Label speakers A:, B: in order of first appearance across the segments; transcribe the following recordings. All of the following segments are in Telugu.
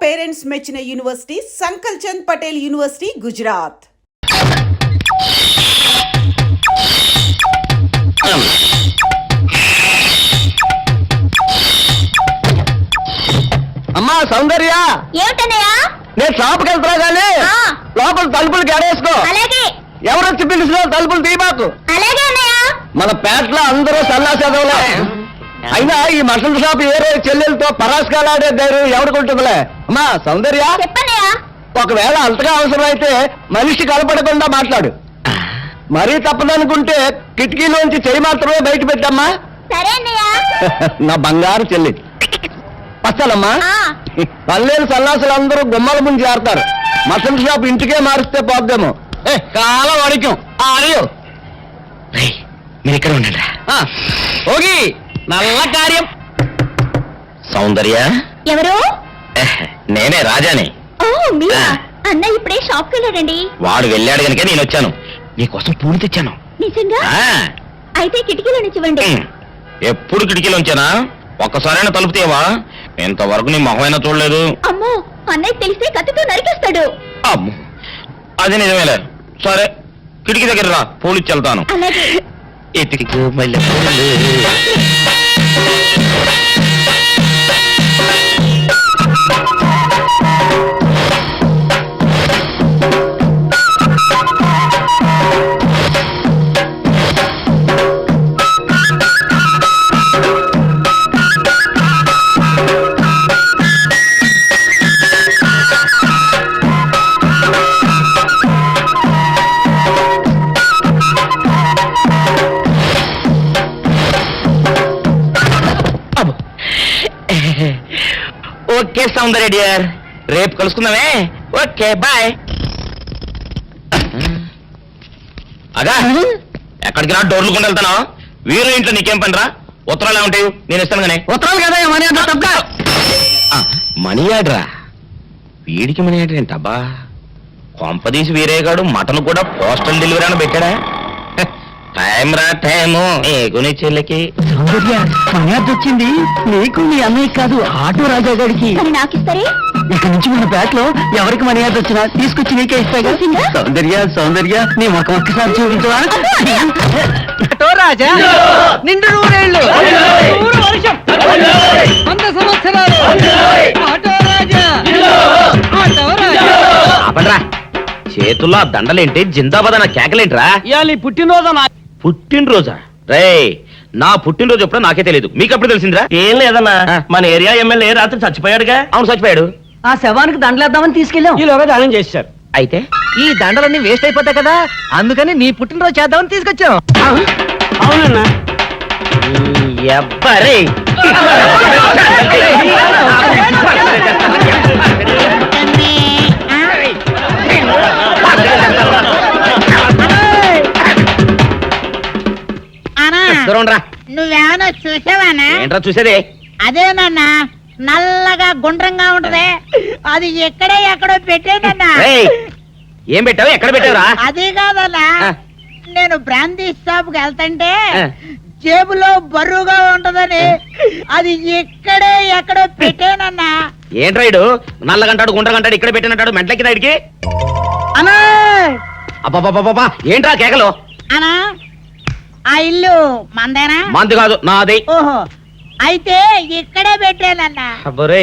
A: పేరెంట్స్ మెచ్చిన యూనివర్సిటీ సంకల్ చంద్ పటేల్ యూనివర్సిటీ గుజరాత్.
B: అమ్మా సౌందర్య,
C: ఏమిటన్నయ్యా?
B: నేను షాప్కి వెళ్తున్నా కానీ లోపల తలుపులు గడేసుకో.
C: అలాగే.
B: ఎవరొచ్చి పిలిచినా తలుపులు తీయబాకు.
C: అలాగే అన్నయ్య.
B: మన పేటలో అందరూ సన్నాసేదవులే. అయినా ఈ మటన్ షాప్ ఏరే చెల్లెలతో పరాస్కాలాడే ధైర్యం ఎవరికుంటుందిలే. అమ్మా సౌందర్య,
C: చెప్పన్నయ్యా.
B: ఒకవేళ అంతగా అవసరమైతే మనిషి కనపడకుండా మాట్లాడు. మరీ తప్పదనుకుంటే కిటికీలోంచి చెయ్యి మాత్రమే బయట పెట్టమ్మా.
C: సరే అన్నయ్య.
B: నా బంగారు చెల్లి. వస్తానమ్మా. పల్లెలు సన్నాసులు అందరూ గుమ్మల ముందు చేరతారు. మటన్ షాప్ ఇంటికే మారిస్తే పోద్దేమో. కాలం అడికం అడియో. మీరు ఇక్కడ ఉండండి. ఓగి నల్ల కార్యం. సౌందర్య.
C: ఎవరు?
B: నేనే రాజాని.
C: ఓ మీరా? అన్నయ్య ఇప్పుడే షాప్కి వెళ్ళాడండి.
B: వాడు వెళ్ళాడు కనుక నేను వచ్చాను. నీకోసం పూలు తెచ్చాను.
C: నిజంగా? అయితే కిటికీలో నుంచి ఇవ్వండి.
B: ఎప్పుడు కిటికీలో ఉంచానా? ఒక్కసారైనా తలుపు తీయవా? ఇంతవరకు నీ మొహమైనా చూడలేదు.
C: అమ్మో, అన్నయ్య తెలిస్తే కత్తితో నరికేస్తాడు.
B: అమ్మో, అది నిజమేలే. సరే కిటికీ దగ్గర రా, పూలు ఇచ్చి వెళ్తాను.
C: అలాగే.
B: ఎతికి మళ్ళీ ఓకే సౌందర్య డియర్, రేపు కలుసుకుందామే. Okay bye. అదా ఎక్కడికి రా, డోర్లు కొండ వెళ్తాను. వీరు ఇంట్లో నీకేం పని రా? ఉత్తరాలు ఏమంటాయి? నేను ఇస్తాను కానీ. ఉత్తరాలు కదా మనీ ఆర్డర్. మనీ ఆర్డరా? వీడికి మనీ ఆర్డర్ ఏంటబ్బా? కొంపదీసి వీరేగాడు మటన్ కూడా పోస్టల్ డెలివరీ అని పెట్టాడా? టైం రా టైము నీ చెల్లెకి.
D: సౌందర్య, మర్యాద వచ్చింది నీకు నీ అన్నయ్య కాదు, ఆటో రాజా గారికి.
C: నాకు ఇస్తారే?
D: ఇక్కడి నుంచి మన బ్యాట్ లో ఎవరికి మర్యాద వచ్చినా తీసుకొచ్చి నీకే ఇస్తాగా. సౌందర్య సౌందర్య, నీ ముఖం ఒక్కసారి చూపించవా? ఆటో రాజా నిండు నూరేళ్ళు, 100 వర్షం, 100 సంవత్సరాలు. ఆటో రాజా, ఆటో రాజా.
B: ఆపండ్రా, చేతుల్లో ఆ దండలేంటి? జిందాబాద్ అన్న కేకలేంట్రా?
D: ఇవాళ పుట్టినరోజు.
B: పుట్టినరోజా? రే, నా పుట్టినరోజు ఎప్పుడో నాకే తెలియదు, మీకు ఎప్పుడు తెలిసిందిరా?
D: ఏం లేదన్నా,
B: మన ఏరియా ఎమ్మెల్యే రాత్రి చచ్చిపోయాడుగా. అవును చచ్చిపోయాడు.
D: ఆ శవానికి దండలేద్దామని తీసుకెళ్ళాం. ఈలోగా దానం చేశారు.
B: అయితే
D: ఈ దండలన్నీ వేస్ట్ అయిపోతాయి కదా, అందుకని నీ పుట్టినరోజు చేద్దామని తీసుకొచ్చాం. అవునన్నా.
B: ఎవ్వరే
E: నువ్వేమన్నా చూసావానా?
B: ఏంట్రా చూసేది?
E: అదేనన్నా, నల్లగా గుండ్రంగా ఉంటది, అది ఎక్కడో పెట్టేనన్నా.
B: ఏం పెట్టావు? ఎక్కడ పెట్టావురా?
E: అది కాదన్నా, నేను బ్రాందీ షాప్ కి వెళ్తుంటే జేబులో బరువుగా ఉంటదని అది ఎక్కడో పెట్టేనన్నా.
B: ఏంట్రా ఇడు నల్లగంటాడు గుండ్రగంటాడు ఇక్కడ పెట్టినట్టాడు మెంట్లకి రైడ్కి?
E: అన్నా
B: అబ్బాబాబాబా, ఏంట్రా కేకలు?
E: అన్నా, ఆ ఇల్లు మందేనా?
B: మంది కాదు, నాది.
E: ఓహో, అయితే ఇక్కడే పెట్టానన్నా.
B: అబ్బరే,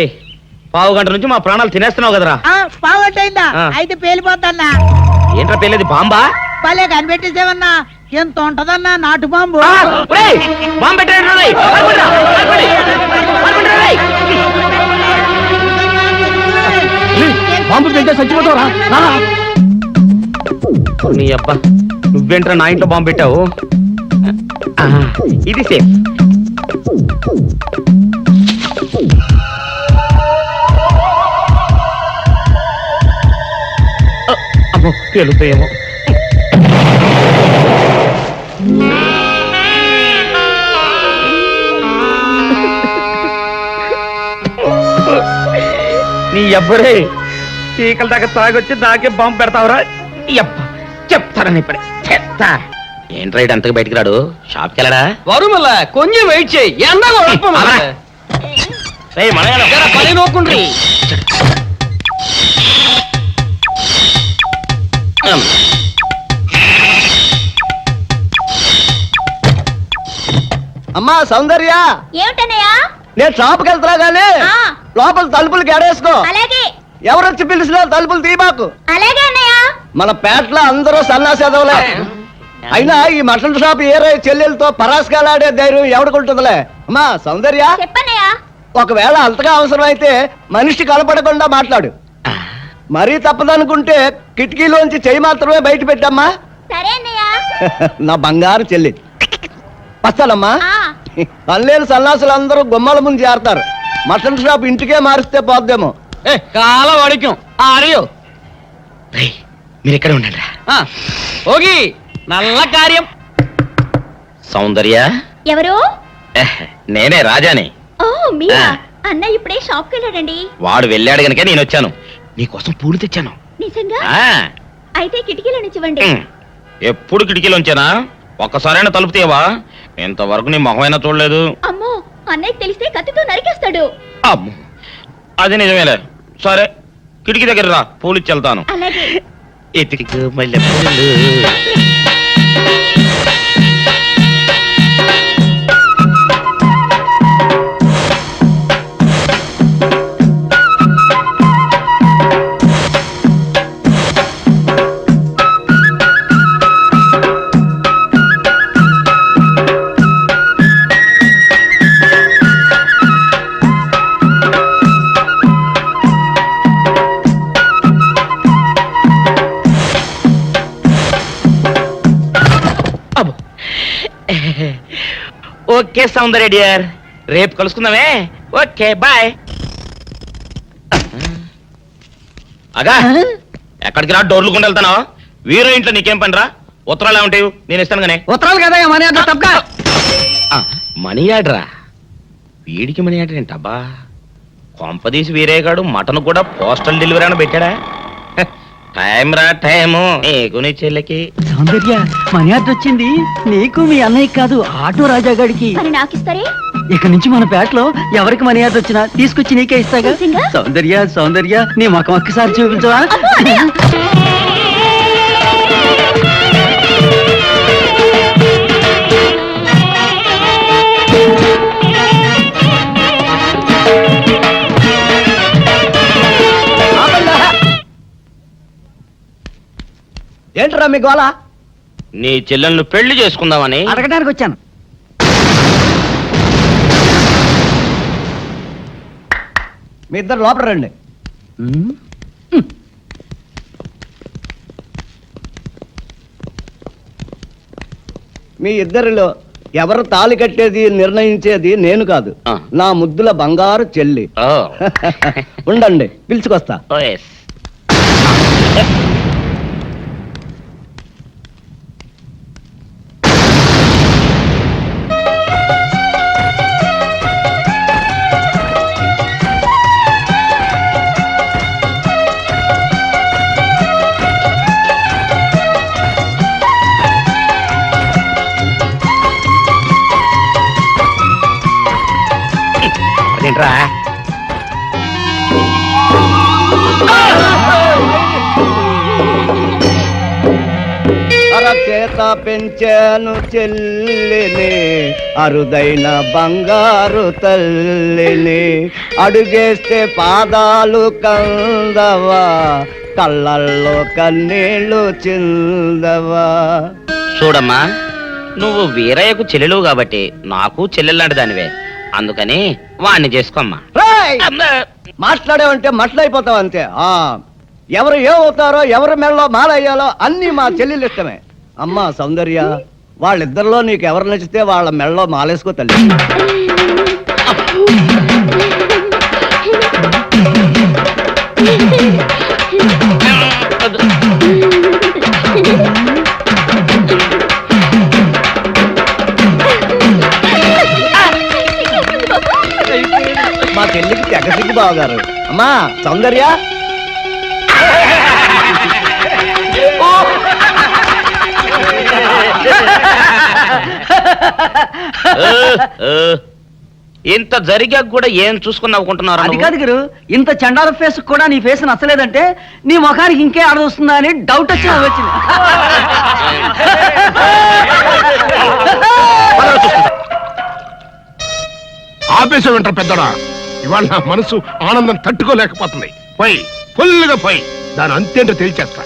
B: పావు గంట నుంచి మా ప్రాణాలు తినేస్తున్నావు కదరా.
E: పావుగంటైందా? అయితే పేలిపోతాన్నా.
B: ఏంట్రా పేలేది? బాంబా?
E: భలే కనిపెట్టేసేవన్నా, ఎంత ఉంటదన్నా నాటు బాంబు.
B: బాంబు పెట్టాడు.
D: బాంబు పెడితే చచ్చిపోతావురా.
B: నీ అబ్బా, నువ్వేంట్రా నా ఇంట్లో బాంబు పెట్టావు? ఇది సేఫ్. అమ్మో, పేలుతాయేమో. నీ ఎవ్వరే చీకల దాకా తాగొచ్చి నాకే బాంబు పెడతావురా? చెప్తారని ఇప్పుడే చెప్తా. ఏంట్రా ఇటు అంతగా బయటికి రాడు? షాప్కి వెళ్ళడా?
D: వరుమల కొంచెం వెయిట్ చేయి.
B: పని నోకుండ్రి.
D: అమ్మా సౌందర్య,
C: ఏమిటన్నయ్య?
D: నేను షాప్కి వెళ్తున్నా గానీ
C: ఆ.
D: లోపల తలుపులు గడేసుకో.
C: అలాగే
D: ఎవరొచ్చి పిలిచినా తలుపులు తీయబాకు.
C: అలాగే అన్నయ్య.
D: మన పేటలో అందరూ సన్నాసేదవులే. అయినా ఈ మటన్ షాప్ ఏరే చెల్లెలతో పరాస్కాలాడే ధైర్యం ఎవడుకుంటుందిలే. అమ్మా సౌందర్య,
C: చెప్పన్నయ్య.
D: ఒకవేళ అంతగా అవసరమైతే మనిషి కనపడకుండా మాట్లాడు. మరీ తప్పదనుకుంటే కిటికీలోంచి చెయ్యి మాత్రమే బయట పెట్టమ్మా.
C: సరే అన్నయ్య.
D: నా బంగారు చెల్లి. వస్తానమ్మా.
C: ఆ.
D: పనిలేని సన్నాసులు అందరూ గుమ్మల ముందు చేరతారు. మటన్ షాప్ ఇంటికే మారిస్తే పోద్దేమో.
F: కాల వాడిక్యం ఆరియో
B: మీరు ఇక్కడే ఉండండి.
F: ఓగి నల్ల కార్యం.
B: సౌందర్య,
C: ఎవరు?
B: నేనే రాజాని.
C: ఓ మీరా?
B: ఆ.
C: అన్నయ్య ఇప్పుడే షాప్కి వెళ్ళాడండి.
B: వాడు వెళ్ళాడు గనుక నేను వచ్చాను. నీకోసం పూలు తెచ్చాను.
C: నిజంగా?
B: ఆ,
C: అయితే కిటికీలో నుంచి ఇవ్వండి.
B: ఎప్పుడు కిటికీలోంచేనా? ఒక్కసారైనా తలుపు తీయవా? ఇంతవరకు నీ మొహమైనా చూడలేదు.
C: అమ్మో, అన్నయ్య తెలిస్తే కత్తితో నరికేస్తాడు.
B: అమ్మో, అది నిజమేలే. సరే, కిటికీ దగ్గర రా, పూలు ఇచ్చి వెళ్తాను.
C: అలాగే.
B: ఎతికి మల్లె పూలు. అబ్బో. ఓకే సౌందర్య డియర్, రేపు కలుసుకుందామే. Okay bye. అగా ఎక్కడికి రా, డోర్లు కొండ వెళ్తానా? వీరో ఇంట్లో నీకేం పని రా? ఉత్తరాలు ఏమంటాయి? నేను ఇస్తాను గానే.
F: ఉత్తరాలు కదా మనీ అడ్డ తప్ప.
B: మనీ ఆర్డరా? వీడికి మనీ ఆర్డర్ ఏంటబ్బా? కొంపదీసి వీరేగాడు మటన్ కూడా పోస్టల్ డెలివరీ అని పెట్టాడా? టైం రా టైము నీకు నీ చెల్లెకి.
D: సౌందర్య, మనీ ఆర్డర్ వచ్చింది. నీకు మీ అన్నయ్య కాదు, ఆటో రాజా గారికి.
C: మరి నాకిస్తారే?
D: ఇక నుంచి మన పేటలో ఎవరికి మనీ ఆర్డర్ వచ్చినా తీసుకొచ్చి నీకే ఇస్తాగా.
C: నిజంగా?
D: సౌందర్య సౌందర్య, నీ ముఖం ఒక్కసారి చూపించవా?
C: అమ్మో, అన్నయ్య.
D: ఏంట్రా మీ గోళ?
B: నీ చెల్లెలను పెళ్లి చేసుకుందామని.
D: అడగడానికి వచ్చాను. మీ ఇద్దరు లోపల రండి. మీ ఇద్దరిలో ఎవరు తాళి కట్టేది నిర్ణయించేది నేను కాదు,
B: ఆ.
D: నా ముద్దుల బంగారు చెల్లి.
B: ఓ.
D: ఉండండి, పిలుచుకొస్తా.
B: ఓ ఎస్. అదేంట్రా?
D: అరచేత పెంచాను చెల్లిని, అరుదైన బంగారు తల్లిని. అడుగేస్తే పాదాలు కందవా, కళ్ళల్లో కన్నీళ్ళు చిందవా.
B: చూడమ్మా, నువ్వు వీరయ్యకు చెల్లెలు కాబట్టి నాకు చెల్లెల్లాంటి దానివే. అందుకని వాణ్ణి చేసుకోమ్మా.
D: రేయ్! మాట్లాడేవంటే మట్లయిపోతావు అంతే. ఎవరు ఏమవుతారో, ఎవరి మెడలో మాలయ్యాలో అన్ని మా చెల్లెలు ఇష్టమే. అమ్మా సౌందర్య, వాళ్ళిద్దరిలో నీకు ఎవరు నచ్చితే వాళ్ళ మెడలో మాలేసుకో తల్లి. మా చెల్లికి తెగ సిగ్గు బావగారు. అమ్మా సౌందర్య,
B: ఇంత జరిగాక కూడా ఏం చూసుకుని నవ్వుకుంటున్నారు?
D: అది కాదు గురు, ఇంత చండాల ఫేస్ కూడా నీ ఫేస్ నచ్చలేదంటే నీ ముఖానికి ఇంకే ఆడదొస్తుందా అని డౌట్ వచ్చి వచ్చింది.
G: ఆపేసే వింటారు పెద్దడా. ఇవాళ నా మనసు ఆనందం తట్టుకోలేకపోతుంది. పోయి ఫుల్గా పోయి దాని అంతేంటో తెలిచేస్తా.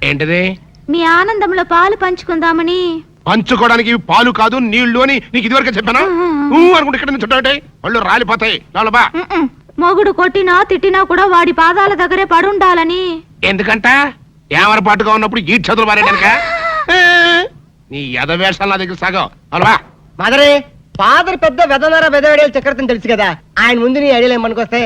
G: ఏంటిది?
C: మీ ఆనందంలో పాలు పంచుకుందామని.
G: పంచుకోవడానికి ఇవి పాలు కాదు నీళ్లు అని నీకు ఇదివరకే చెప్పానా? అనుకుంటే ఇక్కడ నుంచి చుట్టాటే వాళ్ళు రాలిపోతాయి. లోపల
C: మొగుడు కొట్టినా తిట్టినా కూడా వాడి పాదాల దగ్గరే పడుండాలని.
G: ఎందుకంట ఏమర పాటుగా ఉన్నప్పుడు ఈ చదువులు మారేడానిక? నీ ఎదవేషాలు నా దగ్గర సాగం. అలవా
D: మదరే ఫాదర్ పెద్ద వెదనర వెదవేడేలు చక్రవర్తిని తెలుసు కదా, ఆయన ముందు నీ ఐడియాలు ఏమనుకొస్తే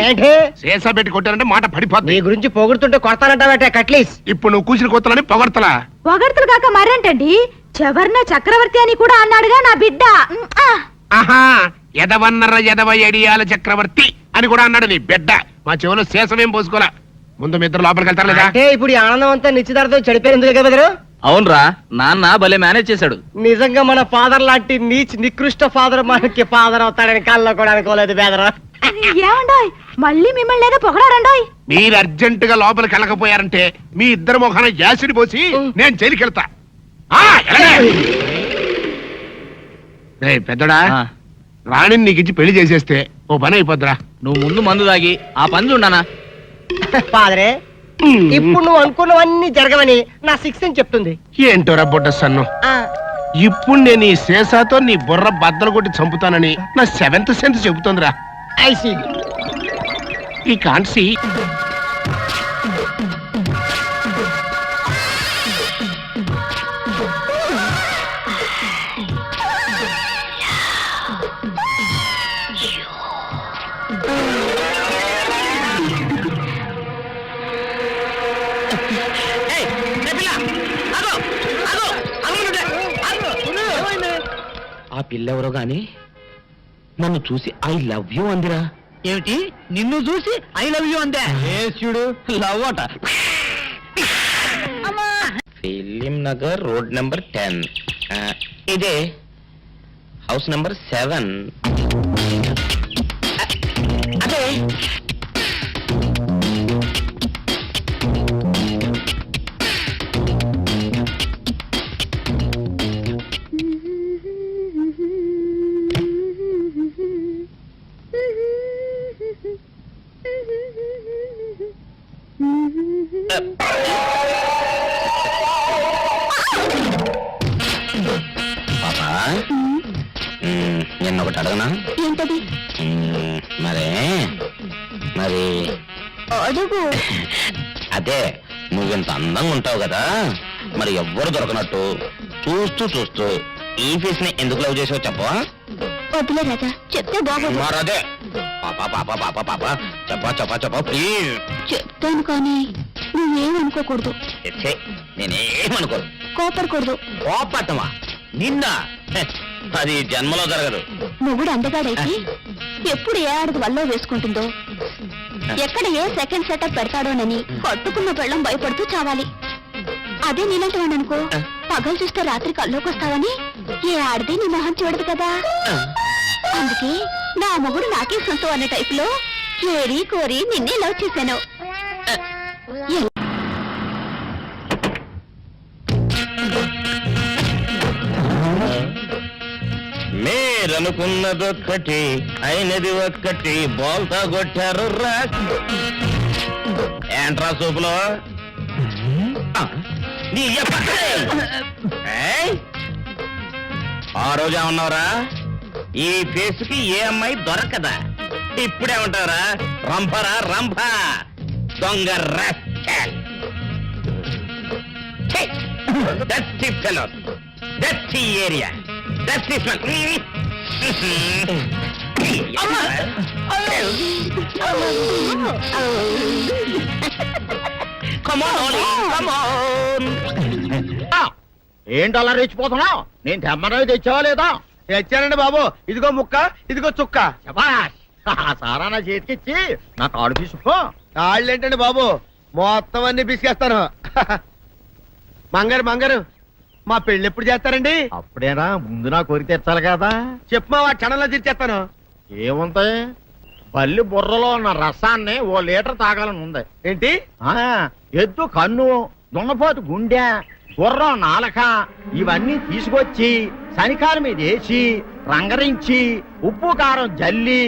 D: ఏంటి
G: శేషా పెట్టి కొట్టానంటే మాట పడిపోతుంది.
D: నీ గురించి పొగుడుతుంటే కొడతానంటావట కట్లీస్.
G: ఇప్పుడు నువ్వు కూసిన కొత్తలని పొగడతలా?
C: పొగడ్తలు కాక మరేంటండి, చెవర్న చక్రవర్తి అని కూడా అన్నాడుగా నా బిడ్డ.
G: ఆహా, ఎదవన్నర ఎదవ ఎడియాల చక్రవర్తి అని కూడా అన్నాడు నీ బిడ్డ. మా చెవులో శేషమేం పోసుకోలే. ముందు మీ ఇద్దరు లోపలికి వెళ్తారు లేదా?
D: అంటే ఇప్పుడు ఈ ఆనందం అంతా నిశ్చితార్థం చెడిపోయింది కదా బెదరు.
F: అవునరా, నాన్న భలే మేనేజ్ చేశాడు.
D: నిజంగా మన ఫాదర్ లాంటి నీచ్ నికృష్ట ఫాదర్ మనకి ఫాదర్ అవుతాడని కళ్ళలో కూడా అనుకోలేదు బెదరు.
C: ఏమండాయ్ మళ్ళీ మిమ్మల్ని ఏదో పొగడారండాయ్.
G: మీరు అర్జెంట్ గా లోపలికి వెళ్ళకపోయారంటే మీ ఇద్దరు మొఖాన యాసిడ్ పోసి నేను జైలుకి వెళ్తా. పెద్దడా, రాణిని నీకు ఇచ్చి పెళ్లి చేసేస్తే ఓ పని అయిపోద్దిరా.
F: నువ్వు ముందు మందు తాగి ఆ పని చూడనా.
D: ఫాదరే ఇప్పుడు నువ్వు అనుకున్నవన్నీ జరగవని నా సిక్స్ అని చెప్తుంది.
G: ఏంటోరా బొడ్డ సన్ను, ఇప్పుడు నేను ఈ శేషాతో నీ బుర్ర బద్దలు కొట్టి చంపుతానని నా సెవెంత్ సెన్స్ చెబుతోందిరా.
D: ఐసీ
G: ఈ కాన్సీ
B: ఆ పిల్లెవరో గాని నన్ను చూసి ఐ లవ్ యూ అందిరా.
D: ఏమిటి నిన్ను చూసి ఐ లవ్ యూ అందే?
B: లవ్ అట. Film Nagar road number 10. ఇదే హౌస్ నెంబర్ 7. అదే పాపా, నిన్న ఒకటి అడగనా?
C: ఏంటది?
B: మరి మరి
C: అడుగు.
B: అదే నువ్వింత అందంగా ఉంటావు కదా, మరి ఎవ్వరు దొరకనట్టు చూస్తూ చూస్తూ ఈ ఫేస్ ని ఎందుకు లవ్ చేసావు చెప్పవా?
C: వద్దులే రాజా, చెప్తే బాగోదు.
B: మరి అదే పాపా పాపా పాపా పాపా చెప్పా చెప్పా చెప్పా ప్లీజ్.
C: చెప్తాను కానీ నువ్వేమనుకోకూడదు.
B: నేనేమనుకోను.
C: కోపడకూడదు.
B: కోపట్టమా నిన్న? అది జన్మలో జరగదు.
C: మొగుడు అందగాడైతే ఎప్పుడు ఏ ఆడది వల్ల వేసుకుంటుందో, ఎక్కడ ఏ సెకండ్ సెటప్ పెడతాడోనని కట్టుకున్న పెళ్ళం భయపడుతూ చావాలి. అదే నీలాంటి వాడు అనుకో, పగలు చూస్తే రాత్రి కల్లోకి వస్తావని ఏ ఆడది నీ మొహం చూడదు కదా. అందుకే నా మొగుడు నాకే సొంతం అనే టైపులో ఏరి కోరి నిన్నే లవ్ చేశాను.
B: మీరనుకున్నదొక్కటి అయినది ఒక్కటి బోల్తా కొట్టారు రా. ఏంట్రా సూపులో నీ ఆ రోజు ఏమన్నావురా? ఈ ఫేస్ కి ఏ అమ్మాయి దొరకదా. ఇప్పుడేమంటావురా? రంభరా రంభ దొంగ rascal. That's fellow, that's area, that's
H: ఏంటి అలా రెచ్చిపోతున్నావు? నేను తెమ్మనవి తెచ్చావా లేదా? తెచ్చానండి బాబు. ఇదిగో ముక్క, ఇదిగో చుక్క. సారా నా చేతికిచ్చి నా కాడు తీసుకో. కాళ్ళు ఏంటండి బాబు, మొత్తం అన్ని బిసికేస్తాను. మంగారు మంగారు, మా పెళ్ళి ఎప్పుడు చేస్తారండి? అప్పుడేనా, ముందు నా కోరిక తెచ్చాలి కదా. చెప్పు మా క్షణంలో తీర్చేస్తాను. ఏముంటాయి, బల్లి బుర్రలో ఉన్న రసాన్ని ఓ లీటర్ తాగాలని ఉంది. ఏంటి? ఎద్దు కన్ను, దున్నపోతు గుండె, గుర్రం నాలక ఇవన్నీ తీసుకొచ్చి శనికాల మీద వేసి రంగరించి ఉప్పు కారం జల్లి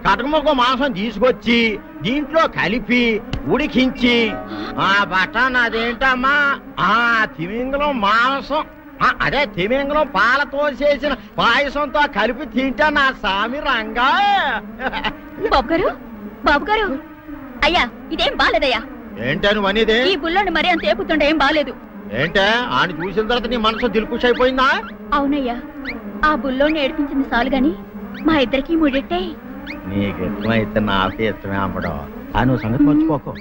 H: కటకముఖ మాంసం తీసుకొచ్చి దీంట్లో కలిపి ఉడికించి ఆ బటన్ అదేంటమ్మా ఆ తిమింగలం మాంసం అదే తిమింగలం పాలతో చేసిన పాయసంతో కలిపి తింటా నా సామి రంగా.
C: బాబు గారు అయ్యా ఇదేం బాలేదయ్యా.
H: ఏంటని వనిదే
C: ఈ బుల్లోని మరీ అంత ఏపుతుండే ఏం బాలేదు.
H: ఏంటే ఆయన చూసిన తర్వాత నీ మనసు దిల్కుష్ అయిపోయిందా?
C: అవునయ్యా, ఆ బుల్లోని ఏడిపించింది చాలు గాని మా ఇద్దరికి ముడిట్టే.
H: నీకు ఇష్టమైతే నాకే ఇష్టమే అమ్మడం. ఆ నువ్వు సంగతి మర్చిపోకు.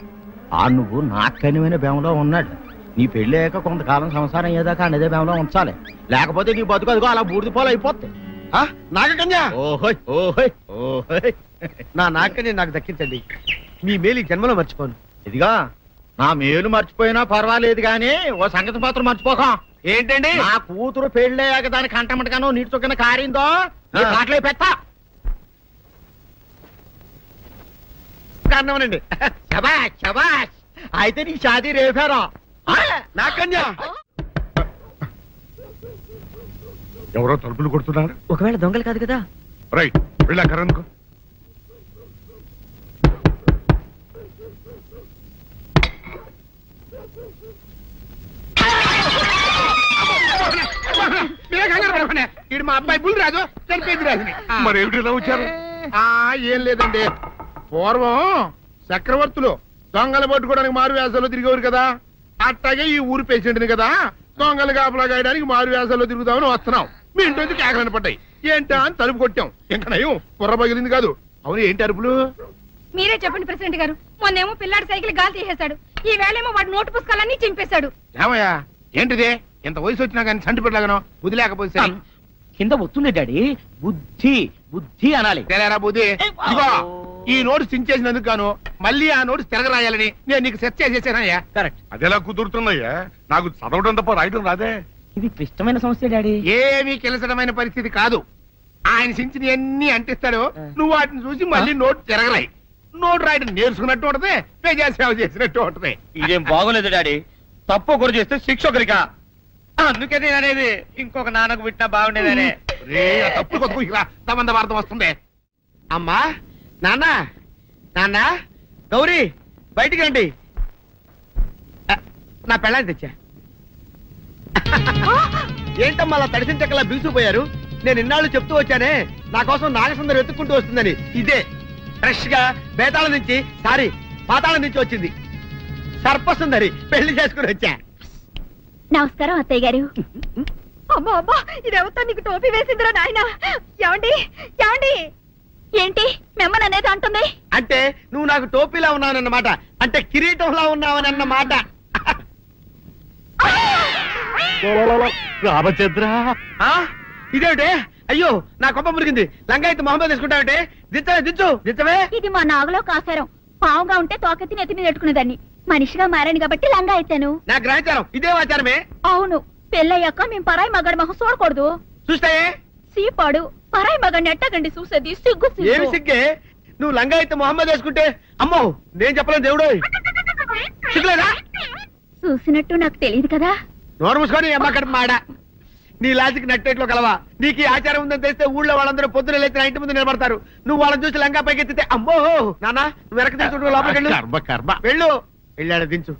H: ఆ నువ్వు నాకు కనివైన బేమలో ఉన్నాడు. నీ పెళ్లి అయ్యాక కొంతకాలం సంసారం ఏదాకా అనేదే బేమలో ఉంచాలి. లేకపోతే నీ బతుకు అదిగో అలా బూడిద పోలు అయిపోతుంది.
I: నాగకన్యా,
H: ఓహోయ్ ఓహోయ్ ఓహోయ్.
I: నా నాగకన్య నాకు దక్కించండి. మీ మేలు ఈ జన్మలో మర్చిపోను.
H: ఇదిగా నా మేలు మర్చిపోయినా పర్వాలేదు గాని ఓ సంగతి మాత్రం మర్చిపోకం.
I: ఏంటండి?
H: నా కూతురు పెళ్ళయ్యాక దాని కంటమటగానో నీటి చొక్కన కారిందో నీ కాట్లే పెట్టా.
I: కారణమనండి.
H: శబాష్ శబాష్. అయితే నీ షాదీ రేపారా?
I: నాగకన్యా,
G: ఎవరో తలుపులు కొడుతున్నారు.
D: ఒకవేళ దొంగలు కాదు కదా.
G: రైట్, వెళ్ళాకరనుకో.
I: ఈడు మా అబ్బాయి బుల్ రాజు చనిపోయింది రాజుని.
G: మరి ఏమిటి ఇలా వచ్చారు?
I: ఏం లేదండి, పూర్వం చక్రవర్తులు దొంగలు పట్టుకోవడానికి మారు వేసాల్లో తిరిగేవారు కదా. అట్టాగే ఈ ఊరు పేషెంట్ని కదా దొంగలు కాపలా గాయడానికి మారు వేసాల్లో తిరుగుదామని వస్తున్నాం. మీ ఇంటి కేకలని పడ్డాయి. ఏంటా అని తలుపు కొట్టాం. ఇంకా నయం బుర్ర పగిలింది కాదు. అవును, ఏంటి అరుపులు?
J: మీరే చెప్పండి ప్రెసిడెంట్ గారు. మొన్నేమో పిల్లాడి సైకిల్ గాలి తీసేశాడు, ఈ వేళేమో వాడి నోటు పుస్తకాలన్నీ చింపేశాడు.
I: ఏమయ్యా ఏంటిది? ఇంత వయసు వచ్చినా కానీ సంటి పెట్టలాగను బుద్ధి లేకపోతే
F: కింద వస్తుండే డాడీ. బుద్ధి బుద్ధి అనాలి.
I: తెలేరా బుద్ధి. ఇదిగో ఈ నోట్స్ చించేసినందుకు గాను మళ్ళీ ఆ నోట్స్ తిరగరాయాలని నేను నీకు సెట్ చేసేసానయ్యా.
F: కరెక్ట్.
G: అదెలా కుదురుతున్నాయ్యా? నాకు చదవడం తప్ప రాయటం రాదే.
F: ఇది క్లిష్టమైన సమస్య డాడీ.
I: ఏమీ కిలసడమైన పరిస్థితి కాదు. ఆయన చించిన అన్ని అంటిస్తాడు, నువ్వు వాటిని చూసి మళ్ళీ నోట్ తిరగరాయి. నోట్ రాయడం నేర్చుకున్నట్టు ఉంటది, ప్రజా సేవ చేసినట్టు ఉంటది.
F: ఇదేం బాగోలేదు డాడీ. తప్పు ఒకరు చేస్తే శిక్ష ఒకరికా. అందుకే నేను అనేది ఇంకొక నాన్నకు పుట్టినా బాగుండేదనే.
I: రే, ఆ తప్పుడు కొద్దు ఇలా సంబంధ వార్త వస్తుంది. అమ్మా, నాన్న, నాన్న, గౌరీ బయటికి రండి. నా పెళ్ళాన్ని తెచ్చా. ఏంటమ్మా అలా తడిసిన చెక్కలా బిగుసిపోయారు? నేను ఇన్నాళ్ళు చెప్తూ వచ్చానే నా కోసం నాగసుందరం వెతుక్కుంటూ వస్తుందని. ఇదే ఫ్రెష్ గా బేతాళం నుంచి పాతాళం నుంచి వచ్చింది సర్పసుందరి. పెళ్లి చేసుకుని వచ్చా.
C: నమస్కారం అత్తయ్య గారు.
J: అమ్మా అమ్మా, ఇదేవతో నీకు టోపీ వేసిందిరా నాయన. ఏమండి ఏమండి?
C: ఏంటి మిమ్మల్ని అనేది అంటుంది?
H: అంటే నువ్వు నాకు టోపీలా ఉన్నావన్నమాట, అంటే కిరీటంలా ఉన్నావనన్నమాట.
G: రామచంద్ర,
H: ఇదేమిటే? అయ్యో, నా కొప్ప మురిగింది. లంగా అయితే మొహమ్మద్ తీసుకుంటావంటే? దించవే.
C: ఇది మా నాగులో కాసారం. పావుగా ఉంటే తోకెత్తి నెత్తి మీద పెట్టుకునేదాన్ని. మనిషిగా మారాను కాబట్టి లంగా అయితాను.
H: నా గ్రహచారం ఇదే ఆచారమే.
C: అవును, పెళ్ళయ్యాక మేము పరాయి మగాడి మొహం చూడకూడదు.
H: చూస్తాయే
C: సీపాడు పరాయి మగాడిని ఎట్టగండి చూసేది. సిగ్గు
H: ఏమి సిగ్గే? నువ్వు లంగా అయితే మొహమ్మద్ వేసుకుంటే అమ్మో నేను చెప్పలేను దేవుడు. సిగ్గులేదా?
C: చూసినట్టు నాకు తెలియదు కదా.
H: నోరు మూసుకొని అమ్మకడ మాడ. నీ లాజిక్ నట్టేట్లో కలవా? నీకు ఈ ఆచారం ఉందని తెలిస్తే ఊళ్ళో వాళ్ళందరూ పొద్దున లేచి నా ఇంటి ముందు నిలబడతారు. నువ్వు వాళ్ళని చూసి లంగా పైకి ఎత్తితే అమ్మో నాన్న నువ్వు వెనక తీసుకుంటూ లోపలికి
G: కర్మ కర్మ.
H: వెళ్ళు. వెళ్ళాడు దించు.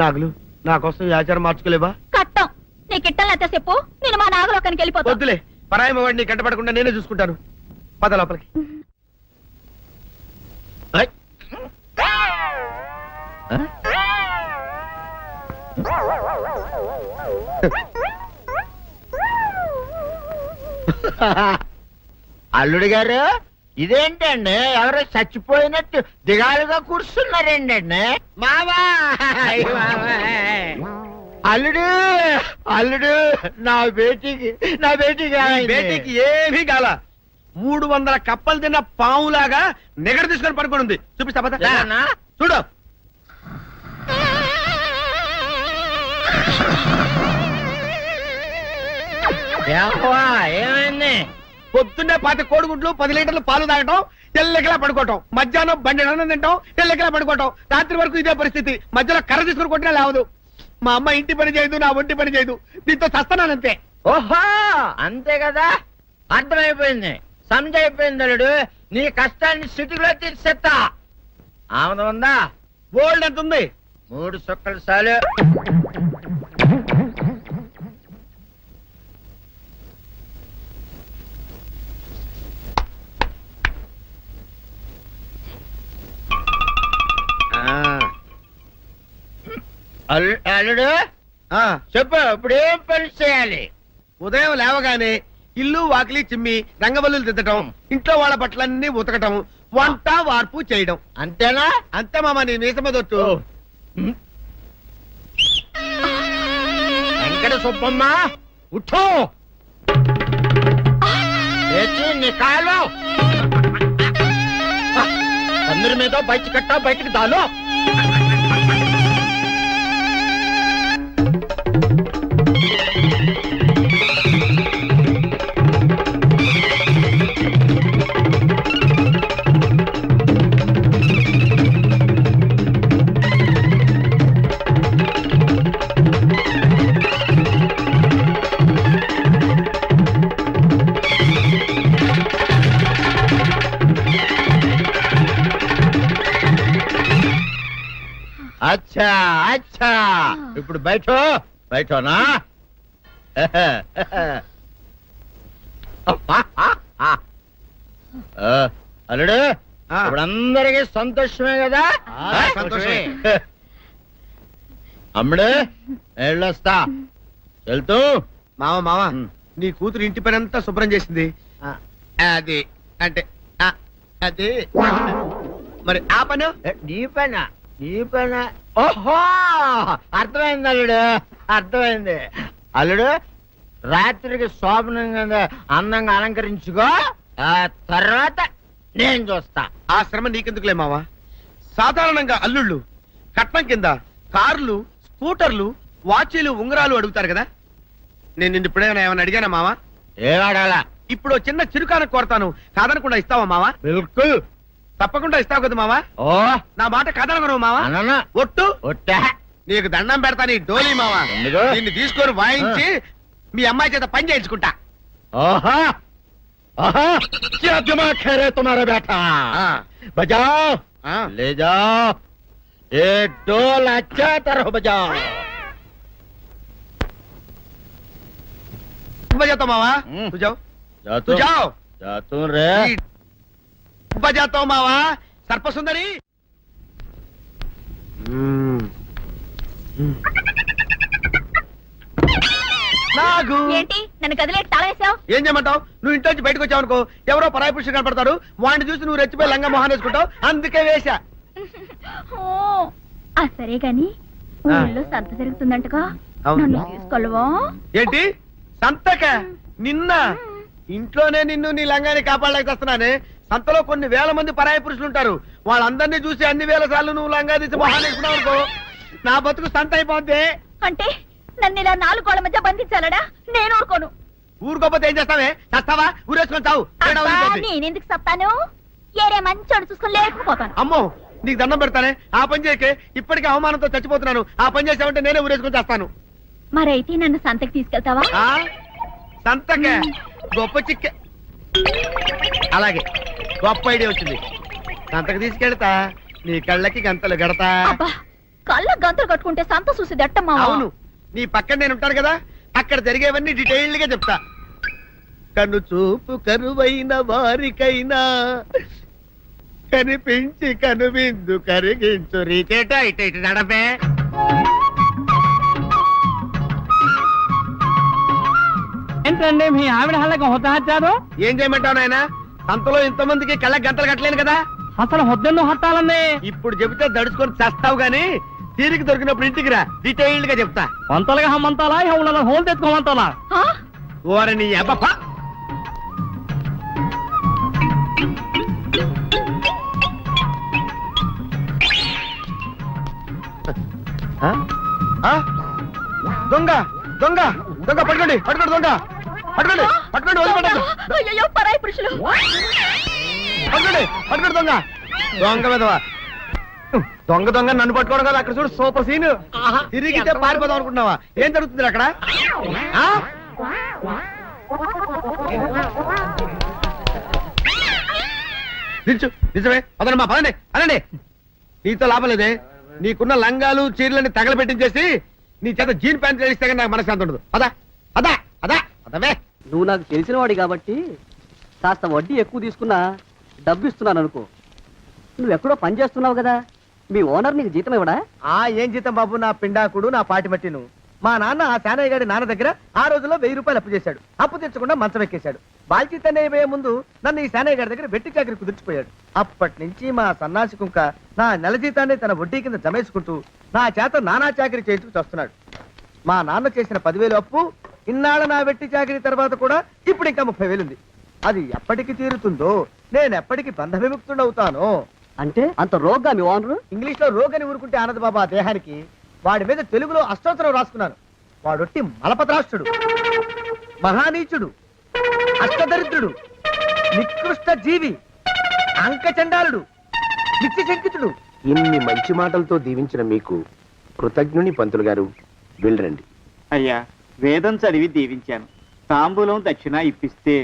H: నాగులు, నా కోసం ఈ ఆచారం మార్చుకోలేవా?
C: కట్టం నీకు ఇట్టలేతే చెప్పు, నేను మా నాగలోకానికి వెళ్ళిపోతా.
H: వద్దులే, పరాయి వాడిని కంటపడకుండా నేనే చూసుకుంటాను. పద లోపలికి. ఆయ్. అల్లుడు గారు, ఇదేంటండి ఎవరో చచ్చిపోయినట్టు దిగాలుగా కూర్చున్నారేంటండి? మావా, అల్లుడు అల్లుడు, నా బేటీకి బేటీకి ఏమీ కాల. 300 కప్పలు తిన్న పావులాగా నిగడ తీసుకొని పడుకొని ఉంది. చూపిస్తా పద. చూడు. ఏమైంది? పొద్దున్నే 10 కోడిగుడ్లు 10 లీటర్లు పాలు తాగటం, తెల్లకిలా పడుకోవటం. మధ్యాహ్నం బండి అన్నం తింటాం, తెల్లకిలా పడుకోవటం. రాత్రి వరకు ఇదే పరిస్థితి. మధ్యలో కర్ర తీసుకుని కొట్టినా లేవదు. మా అమ్మ ఇంటి పని చేయదు, నా ఒంటి పని చేయదు. దీంతో చస్తున్నానంతే.
F: ఓహో అంతే కదా, అర్థమైపోయింది, సమజైపోయింది అల్లుడు. నీ కష్టాన్ని సిటీలో తీర్చేస్తా. ఆమె ఉందా?
H: గోల్డ్ ఎంత ఉంది?
F: 3 సుక్కలు చాలు. అల్లుడు
H: ఆ,
F: చెప్పు, ఇప్పుడు ఏం పని చేయాలి?
H: ఉదయం లేవగానే ఇల్లు వాకిలి చిమ్మి రంగవల్లులు దిద్దటం, ఇంట్లో వాళ్ళ బట్టలన్నీ ఉతకటం, వంట వార్పు చేయడం.
F: అంతేనా?
H: అంతే మామ, నీ మీసమదొట్టు.
F: వెంకట సుబ్బమ్మ ఉఠో, లేచి నీ కాలు అందరి మీద బయట కట్టా, బయటికి దాలో. అచ్చా అచ్చా, ఇప్పుడు బయటనా? అల్లుడు,
H: ఆ.
F: ఇప్పుడు అందరికి సంతోషమే కదా?
H: ఆ, సంతోషమే.
F: అమ్ముడు వెళ్ళొస్తా, వెళ్తూ.
H: మామ నీ కూతురు ఇంటి పని అంతా శుభ్రం చేసింది. అది అంటే అది మరి ఆ పని
F: నీ పైన ఓహో, అర్థమైంది అల్లుడు, అర్థమైంది. అల్లుడు, రాత్రికి శోభనంగా అందంగా అలంకరించుకో, ఆ తర్వాత నేను చూస్తా.
H: ఆ శ్రమ నీకెందుకులే మావా. సాధారణంగా అల్లుళ్ళు కట్నం కింద కార్లు, స్కూటర్లు, వాచీలు, ఉంగరాలు అడుగుతారు కదా. నేను నిన్ను ఇప్పుడేమైనా ఏమైనా అడిగానా మావా?
F: ఏవాడాలా?
H: ఇప్పుడు చిన్న చిరుకాన కోరతాను, కాదనకుండా ఇస్తావా మావా?
F: బిల్కుల్
H: తప్పకుండా ఇస్తావు కదా మావా?
F: ఓ,
H: నా మాట కాదనగను మావా.
F: అననా
H: ఒట్టు
F: ఒట్టా.
H: నీకు దండం పెడతా, నీ డోలీ మావా.
F: ఎందుకు?
H: దీన్ని తీసుకొని వాయించి మీ అమ్మాయి చేత పని చేయించుకుంటా.
F: ఓహో ఓహో, क्या दिमाग है रे तुम्हारा बेटा? बजाओ, ले जाओ, ये डोल अच्छा तरह बजाओ.
H: बजाता मावा, तू जाओ, तू जाओ.
F: जातू रे.
H: बजाता हूँ मावा, सर्पसुंदरी. నాగు
C: ఏంటి నన్ను గదిలేటి తాళేసావు?
H: ఏం చేయమంటావు? నువ్వు ఇంట్లో నుంచి బయటకు వచ్చావు అనుకో, ఎవరో పరాయి పురుషులు కనపడతారు, వాడిని చూసి నువ్వు రెచ్చిపోయి లంగా మొహాన్ని వేసుకుంటావు, అందుకే వేశా.
C: సరే గాని ఊళ్ళో సంత జరుగుతుందంటగా,
H: అవును.
C: నన్ను తీసుకెళ్ళవా?
H: ఏంటి సంతక? నిన్న ఇంట్లోనే నిన్ను నీ లంగాన్ని కాపాడలేక వస్తున్నానే. సంతలో కొన్ని వేల మంది పరాయి పురుషులు ఉంటారు, వాళ్ళందరినీ చూసి అన్ని వేల సార్లు నువ్వు లంగా తీసి మొహాన్ని వేసుకున్నావు అనుకో, నా బతుకు సంత అయిపోద్ది.
C: అంటే నన్ను ఇలా 4 గోళ్ల మధ్య బంధించాలడా? నేను ఊరుకోను.
H: ఊరుకోపోతే ఏం చేస్తావే? చస్తావా? ఊరేసుకొని చావు. తేడా వదిలిపోద్ది.
C: నేనెందుకు చెప్తాను? ఏరే మంచోడు చూసుకొని లేకపోతాను.
H: అమ్మో, నీకు దండం పెడతానే, ఆ పని చేయకే. ఇప్పటికే అవమానంతో చచ్చిపోతున్నాను, ఆ పని చేసావంటే నేనే ఊరేసుకొని చేస్తాను.
C: మరైతే నన్ను సంతకి తీసుకెళ్తావా?
H: సంతకే గొప్ప చిక్కే. అలాగే, గొప్ప ఐడియా వచ్చింది. సంతకు తీసుకెళ్తా, నీ కళ్ళకి గంతలు గడతా.
C: అబ్బా, కళ్ళ గంతులు కట్టుకుంటే సంత చూసి దట్టమ్మా.
H: అవును, నీ పక్కన నేను ఉంటాను కదా, అక్కడ జరిగేవన్నీ డీటెయిల్డ్ గా చెప్తా. కను చూపు కరువైన వారికైనా కనిపించి కనువిందు కరిగించు రీచేట ఇట ఇటు నడపే.
D: ఏంటండి మీ ఆవిడ హల్లకి హొత్తహత్యారు?
H: ఏం చేయమంటావు నాయన? సంతలో ఇంతమందికి కళ్ళకి గంతలు కట్టలేను కదా.
D: అసలు హొద్దెందు హత్తాలండి?
H: ఇప్పుడు చెబితే దడుచుకొని చేస్తావు గాని, తీరికి దొరికినప్పుడు ఇంటికి రా, డీటెయిల్డ్ గా చెప్తా.
D: వంతలుగా హమ్మంతాలా, ఎవళ్ళ హోల్ తెచ్చుకోమంతాలా?
H: ఓరని అబ్బప్ప. దొంగ దొంగ దొంగ, పట్టుకోండి పట్టుకోండి, దొంగ పట్టుకోండి పట్టుకోండి, వదిలిపెట్టండి.
C: అయ్యో, పరాయి పురుషులు.
H: పట్టుకోండి పట్టుకోండి, దొంగ దొంగ విధవా. దొంగ దొంగ నన్ను పట్టుకోవడం కదా అక్కడ చూడు సూపర్ సీన్. తిరిగితే పారిపోదాం అనుకుంటున్నావా? ఏం జరుగుతుంది అక్కడ? ఆ? నిల్చు నిజమే పదండి మా పదండి అనండి. నీతో లాభం లేదే. నీకున్న లంగాలు చీరలని తగలబెట్టించేసి నీ చేత జీన్ ప్యాంట్ వేస్తే కానీ నాకు మనశ్శాంతి ఉండదు. అదా అదా అదా అదవే.
D: నువ్వు నాకు తెలిసిన వాడి కాబట్టి కాస్త వడ్డీ ఎక్కువ తీసుకున్నా డబ్బు ఇస్తున్నాను అనుకో. నువ్వు ఎక్కడో పని చేస్తున్నావు కదా, మీ ఓనర్ నీకు జీతం ఇవ్వడా?
H: ఏం జీతం బాబు, నా పిండాకుడు నా పాటి మట్టిను. మా నాన్న ఆ శానయ్య గారి నాన్న దగ్గర ఆ రోజుల్లో 1000 రూపాయలు అప్పు చేశాడు. అప్పు తెచ్చకుండా మంచం ఎక్కేశాడు. బాల్చితనే అయిపోయే ముందు నన్ను ఈ శానయ్య గారి దగ్గర వెట్టి చాకరీ కుదిర్చిపోయాడు. అప్పటి నుంచి మా సన్నాసి కుంక నా నెల జీతాన్ని తన వడ్డీ కింద జమేసుకుంటూ నా చేత నానా చాకరీ చేయించుకు వస్తున్నాడు. మా నాన్న చేసిన 10,000 అప్పు ఇన్నాళ్ళ నా వెట్టి చాకరీ తర్వాత కూడా ఇప్పుడు ఇంకా 30,000 ఉంది. అది ఎప్పటికి తీరుతుందో, నేను ఎప్పటికి బంధ విముక్తుడవుతానో.
D: అంటే అంత రోగ్గా మీ ఓనరు?
H: ఇంగ్లీష్ లో రోగని ఊరుకుంటే ఆనంద్ బాబా ఆ దేహానికి. వాడి మీద తెలుగులో అష్టోత్తరం రాసుకున్నాను. వాడొట్టి మలపత్రాష్ట్రుడు, మహానీచుడు, అష్టదరిద్రుడు, నికృష్ట జీవి, అంకచండాలుడు, నిత్య శంకితుడు.
F: ఇన్ని మంచి మాటలతో దీవించిన మీకు కృతజ్ఞుని పంతులు గారు. వెళ్ళరండి.
K: అయ్యా, వేదం చదివి దీవించాను. తాంబూలం దక్షిణ ఇప్పిస్తే.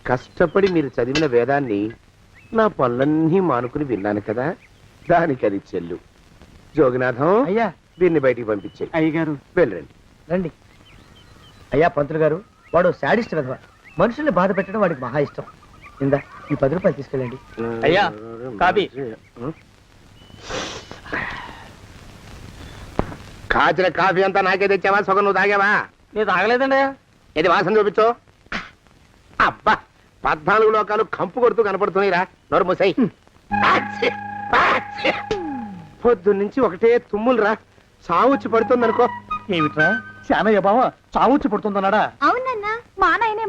F: కష్టపడి మీరు చదివిన వేదాన్ని నా పనులన్నీ మానుకుని విన్నాను కదా, దానికి అది చెల్లు. జోగినాథం,
H: అయ్యా
F: వీరిని బయటికి పంపించేయి.
K: అయ్యగారు
F: వెళ్ళరండి.
H: రండి. అయ్యా పంతులు గారు, వాడు శాడిస్ట్ విధవ. మనుషుల్ని బాధ పెట్టడం వాడికి మహా ఇష్టం. ఇందా ఈ 10 రూపాయలు తీసుకెళ్ళండి.
K: అయ్యా, కాపీ.
F: కాచిన కాఫీ అంతా నాకే తెచ్చావా? సగం నువ్వు తాగావా?
D: నేను తాగలేదండి.
F: ఇది వాసన చూపించు. అబ్బా, 14 లోకాలు కంపు కొడుతూ కనపడుతున్నాయిరా. నోరు మూసాయి. పొద్దున్నుంచి ఒకటే తుమ్ములురా. సావుచ్చి పడుతుంది అనుకో.
K: ఏమిట్రా శానయ్య బావ చావుచ్చి పడుతుందన్నాడా?
C: అవునన్నా, మా నాయనే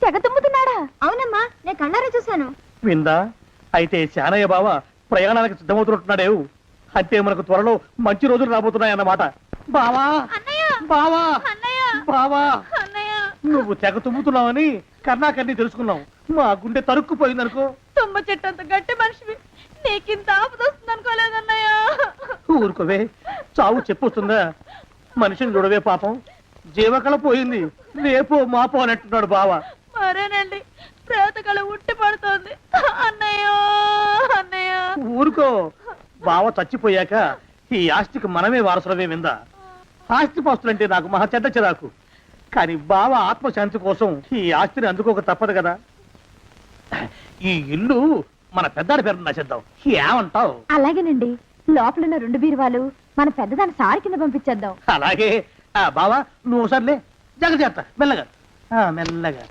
C: తెగ తుమ్ముతున్నాడా? అవునమ్మా, నేను కళ్ళారా చూశాను.
K: విందా? అయితే శానయ్య బావ ప్రయాణానికి సిద్ధమవుతున్నట్టున్నాడేవు. అంటే మనకు త్వరలో మంచి రోజులు రాబోతున్నాయన్నమాట. బావా బావా బావా, నువ్వు తెగ తుమ్ముతున్నావని కర్ణాకర్ణి తెలుసుకున్నావు. మా గుండె తరుక్కుపోయిందనుకో.
J: తుమ్మ చెట్టు అంత గట్టి మనిషివి, నీకింత ఆపదొస్తుంది అనుకోలేదన్నయ్య.
K: ఊరుకోవే, చావు చెప్పొస్తుందా? మనిషిని చూడవే పాపం, జీవకళ పోయింది. రేపో మాపో అని అంటున్నాడు బావ.
J: మరేనండి, ప్రేతకళ ఉట్టి పడుతోంది అన్నయ్య. అన్నయ్య
K: ఊరుకో, బావ చచ్చిపోయాక ఈ ఆస్తికి మనమే వారసులమే విందా. ఆస్తి పాస్తులంటే నాకు మహా చెడ్డ చిరాకు. కానీ బావ ఆత్మశాంతి కోసం ఈ ఆస్తిని అందుకోక తప్పదు కదా. ఈ ఇల్లు మన పెద్దాడి పేరు నచ్చేద్దాం. ఏమంటావు?
C: అలాగేనండి, లోపలున్న 2 బీరువాలు మన పెద్దదాన్ని సారి కింద పంపించేద్దాం.
K: అలాగే. బావా నువ్వు సర్లే, జాగ్రత్త, మెల్లగా మెల్లగా.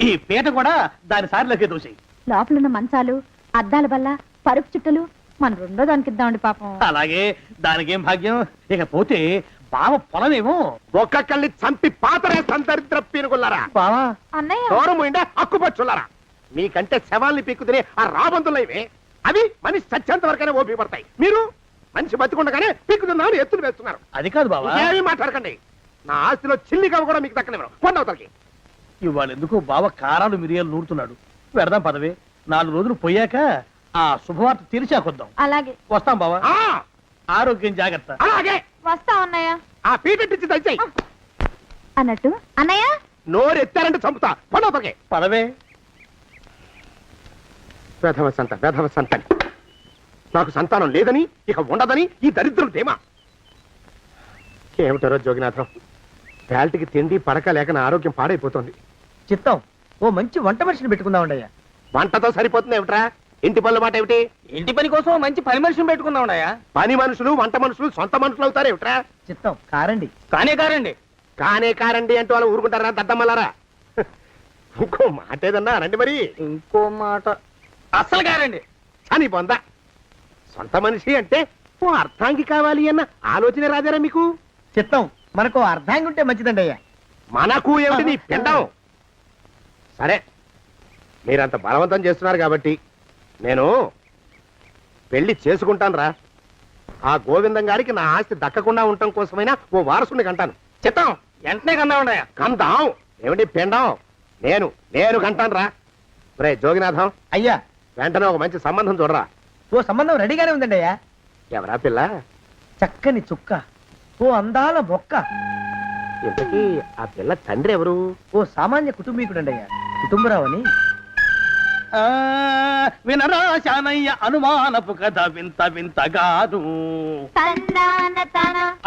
K: ఈ పీట కూడా దాని సారిలోకి దూసేయి.
C: లోపలున్న మంచాలు, అద్దాల బల్ల, పరుపు చుట్టలు మన 2వ దానికి ఇద్దామండి పాపం.
K: అలాగే, దానికేం భాగ్యం. ఇకపోతే బావ పొలమేమో
F: ఒక్కొక్కళ్ళని చంపి పాతరే సంతరిద్ర పీనుకున్నారా.
K: బావా.
C: అన్నయ్య,
F: దూరం పోయిందా అక్కుపచ్చులారా. మీకంటే శవాల్ని పీక్కుతినే ఆ రాబందులైవే. అవి మనిషి చచ్చేంత వరకనే ఓపి పడతాయి. మీరు మనిషి బతికుండగానే పీక్కుతున్నామని ఎత్తులు వేస్తున్నారు.
K: అది కాదు బావా.
F: ఏమీ మాట్లాడకండి. నా ఆస్తిలో చిల్లికవ కూడా మీకు దక్కనివ్వరు. కొండవతలకి.
K: ఇవాళ ఎందుకో బావ కారాలు మిరియాలు నూరుతున్నాడు. పెడదాం పదవే. 4 రోజులు పోయాక ఆ శుభవార్త తీర్చాకొద్దాం.
C: అలాగే
K: వస్తాం బావా.
F: ఆ,
K: ఆరోగ్యం జాగ్రత్త.
F: అలాగే.
C: వస్తా అన్నయ్య.
F: ఆ పీటెట్టించి దయచేయి.
C: అన్నట్టు అన్నయ్య,
F: నోరు ఎత్తారంటే చంపుతా. కొండవతలకి.
K: పదవే.
F: వేధవ సంతానం. నాకు సంతానం లేదని, ఇక ఉండదని ఈ దరిద్రులు ధీమా. ఏమిటారో జోగినాథం, వేల్టికి తిండి పడక లేక నా ఆరోగ్యం పాడైపోతుంది.
H: చిత్తం, ఓ మంచి వంట మనిషిని పెట్టుకుందామండి అయ్యా.
F: వంటతో సరిపోతుంది ఏమిట్రా? ఇంటి పనుల మాట ఏమిటి?
D: ఇంటి పని కోసం మంచి పని మనిషిని పెట్టుకున్నావున్నాయా?
F: పని మనుషులు వంట మనుషులు సొంత మనుషులు అవుతారు ఏమిట్రా?
H: చిత్తం కారండి.
D: కారండి.
F: కారండి అంటూ వాళ్ళు ఊరుకుంటారా దద్దమ్మలారా? ఇంకో మాట ఏదన్నా రండి మరి.
D: ఇంకో మాట అస్సలు కారండి.
F: అని పొందా. సొంత మనిషి అంటే ఓ అర్థాంగి కావాలి అన్న ఆలోచన రాదేరా మీకు?
H: చిత్తం, మనకు అర్ధాంగి ఉంటే మంచిదండి అయ్యా.
F: మనకు ఏమిటి నీ పిండం? సరే, మీరంత బలవంతం చేస్తున్నారు కాబట్టి నేను పెళ్లి చేసుకుంటాను రా. ఆ గోవిందం గారికి నా ఆస్తి దక్కకుండా ఉండటం కోసమైనా ఓ వారసుని కంటాను. చిత్తం,
D: వెంటనే కన్నా ఉన్నాయా?
F: కందాం. ఏమిటి పిండం? నేను కంటాను రా. రే జోగినాథం,
H: అయ్యా
F: వెంటనే ఒక మంచి సంబంధం చూడరా.
H: ఓ సంబంధం రెడీగానే ఉందండి అయ్యా.
F: ఎవరా పిల్ల?
H: చక్కని చుక్క, ఓ అందాల మొక్క,
F: ఇంతకీ ఆ పిల్ల తండ్రి ఎవరు?
H: ఓ సామాన్య కుటుంబీకుడండి అయ్యా, కుటుంబరావు అని.
K: వినరా శానయ్య అనుమానపు కథ వింత వింతగాదు.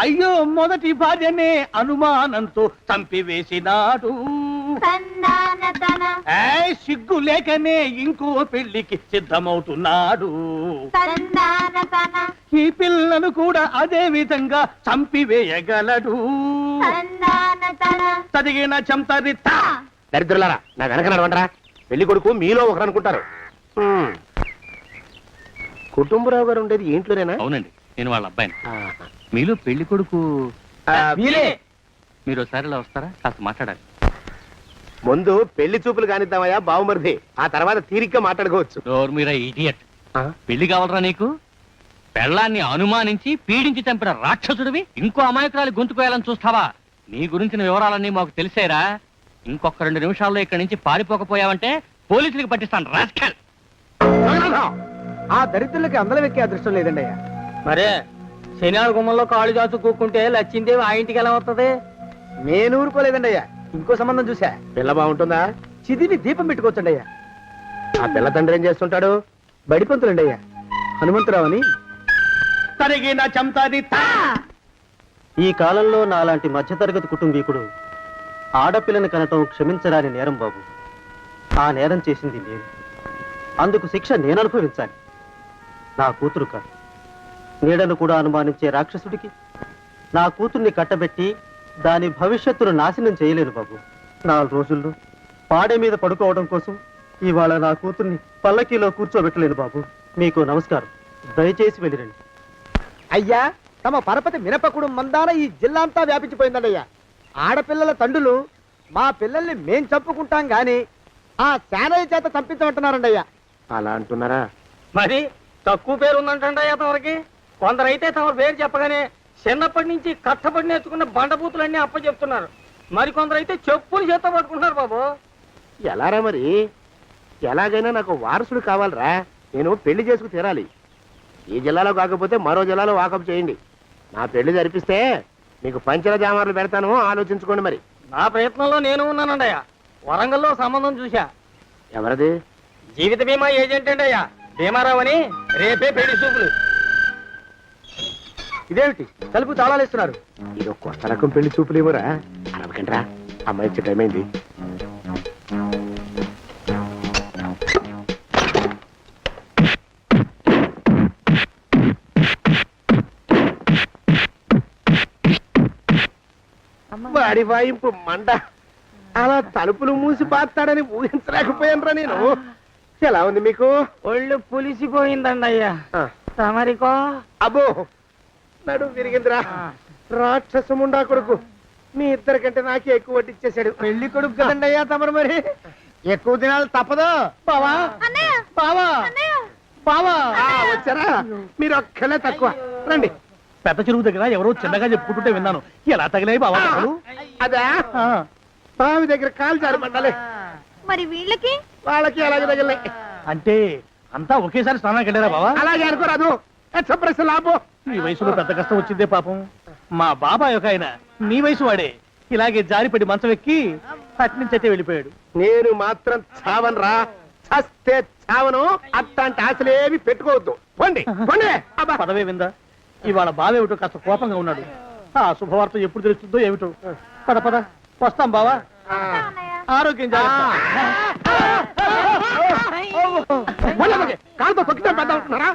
K: అయ్యో మొదటి భార్యనే అనుమానంతో చంపివేసినాడు. సిగ్గు లేకనే ఇంకో పెళ్లికి సిద్ధమవుతున్నాడు. ఈ పిల్లను కూడా అదే విధంగా చంపివేయగలడు. చదివిన చంతరిత.
F: దరిద్రులారా, నా వెనక నడవంటరా. పెళ్లి కొడుకు మీలో ఒకరు అనుకుంటారు. కుటుంబరావు గారు ఉండేది ఏంట్లోనేనా?
D: అవునండి, నేను వాళ్ళ అబ్బాయిని.
F: ఆహా.
D: మీలో పెళ్లి కొడుకు
F: మీరే.
D: మీరు ఒకసారి ఇలా వస్తారా? కాస్త మాట్లాడాలి.
F: ముందు పెళ్లి చూపులు కానిద్దామయ్యా బావుమరిది, ఆ తర్వాత తీరిగ్గా మాట్లాడుకోవచ్చు.
D: డోర్ మీరా ఇడియట్. పెళ్లి కావాలరా నీకు? పెళ్ళాన్ని అనుమానించి పీడించి చంపిన రాక్షసుడివి ఇంకో అమాయకురాలి గొంతుకోయాలని చూస్తావా? నీ గురించిన వివరాలన్నీ మాకు తెలిసేరా. ఇంకొక 2 నిమిషాల్లో ఇక్కడి నుంచి పారిపోకపోయావంటే పోలీసులకు పట్టిస్తాను. రాస్కల్.
H: ఆ దరిద్రులకి అందలం ఎక్కే అదృష్టం లేదండి అయ్యా.
K: మరే శనివారం గుమ్మంలో కాళ్ళు చాచు కూకుంటే లచ్చిందేవి ఆ ఇంటికి ఎలా వస్తుంది?
H: నేను ఊరుకోలేదండి అయ్యా, ఇంకో సంబంధం చూసా.
F: పిల్ల బాగుంటుందా?
H: చిదివి దీపం పెట్టుకోవచ్చండి అయ్యా.
F: ఆ పిల్ల తండ్రి ఏం చేస్తుంటాడు?
H: బడిపంతులండి అయ్యా, హనుమంతరావు అని.
K: తరిగిన చంతరిత.
L: ఈ కాలంలో నాలాంటి మధ్యతరగతి కుటుంబీకుడు ఆడపిల్లని కనటం క్షమించరాని నేరం బాబు. ఆ నేరం చేసింది నేను, అందుకు శిక్ష నేను అనుభవించాలి. నా కూతురు కాదు, నీడను కూడా అనుమానించే రాక్షసుడికి నా కూతుర్ని కట్టబెట్టి దాని భవిష్యత్తును నాశనం చేయలేను బాబు. 4 రోజుల్లో పాడే మీద పడుకోవడం కోసం ఇవాళ నా కూతుర్ని పల్లకీలో కూర్చోబెట్టలేను బాబు. మీకు నమస్కారం, దయచేసి వెళ్ళిరండి.
H: అయ్యా, తమ పరపతి మినపకుడు మందాన ఈ జిల్లా అంతా వ్యాపించిపోయిందండి అయ్యా. ఆడపిల్లల తండ్రులు మా పిల్లల్ని మేం చంపుకుంటాం గాని ఆ శానయ్య చేత చంపించమంటున్నారండి అయ్యా.
F: అలా అంటున్నారా?
K: మరి తక్కువ పేరు ఉందంటే తమరికి. కొందరైతే తమ పేరు చెప్పగానే చిన్నప్పటి నుంచి కట్టబడి నేర్చుకున్న బండబూతులన్నీ అప్పచెప్తున్నారు. మరి కొందరైతే చెప్పులు చేత పట్టుకుంటున్నారు బాబు.
F: ఎలారా మరి? ఎలాగైనా నాకు వారసుడు కావాలరా. నేను పెళ్లి చేసుకు తీరాలి. ఈ జిల్లాలో కాకపోతే మరో జిల్లాలో వాకప్ చేయండి. నా పెళ్లి జరిపిస్తే మీకు పంచల జామార్లు పెడతాను, ఆలోచించుకోండి మరి.
K: నా ప్రయత్నంలో నేను ఉన్నానండయ్యా. వరంగల్లో సంబంధం చూశా.
F: ఎవరది?
K: జీవిత బీమా ఏజెంట్ అండి అయ్యా, భీమారావు అని. రేపే పెళ్లి చూపులు.
H: ఇదేమిటి తలుపు తాళాలు ఇస్తున్నారు?
F: ఇది కొత్త రకం పెళ్లి చూపులు ఏమోరా. అరవకండ్రా, అమ్మాయి ఇచ్చే టైం అయింది. వాడి వాయింపు మండ. అలా తలుపులు మూసి పాతాడని ఊహించలేకపోయానురా నేను. ఎలా ఉంది మీకు?
K: ఒళ్ళు పులిసిపోయిందండి అయ్యా. తమరికో?
F: అబ్బో, నడు విరిగిందిరా. రాక్షసముండా కొడుకు మీ ఇద్దరికంటే నాకే ఎక్కువ వడ్డిచ్చేశాడు.
H: పెళ్లి కొడుకు కదండి అయ్యా తమరు, మరి ఎక్కువ దినాలు తప్పదు. బావా బావా బావా,
F: వచ్చారా? మీరు ఒక్కలే తక్కువ. రండి.
K: పెద్ద చెరువు దగ్గర ఎవరో చిన్నగా చెప్పుకుంటుంటే విన్నాను. ఎలా తగిలాయి బాబా?
F: అదా బావి దగ్గర కాలు జారి పడ్డాలి.
C: మరి వీళ్ళకి?
F: వాళ్ళకి అలాగే తగిలే.
K: అంటే అంతా ఒకేసారి స్నానానికి వెళ్ళారా బావా?
F: అలాగే అనుకోరాదు. ఎక్స్ప్రెస్ లాభం.
K: ఈ వయసులో పెద్ద కష్టం వచ్చిందే పాపం. మా బాబాయ్ ఒక ఆయన నీ వయసు వాడే ఇలాగే జారిపడి మంచం ఎక్కి అట్నుంచి అయితే వెళ్ళిపోయాడు.
F: నేను మాత్రం చావనరా. చస్తే చావను. అట్లాంటి ఆశలేమి పెట్టుకోవద్దు. పోండి పోండి.
K: పదవే విందా, ఇవాళ బావేమిటో కాస్త కోపంగా ఉన్నాడు. ఆ శుభవార్త ఎప్పుడు తెలుస్తుందో ఏమిటో. పద పద, వస్తాం బావా. ఆరోగ్యం జాగ్రత్త.
F: కాలుతో తొక్కితే పెద్ద ఉంటున్నారా?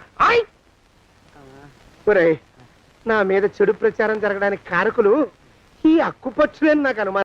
F: నా మీద చెడు ప్రచారం జరగడానికి కారకులు ఈ అక్కుపక్షులని నాకు అనుమానం.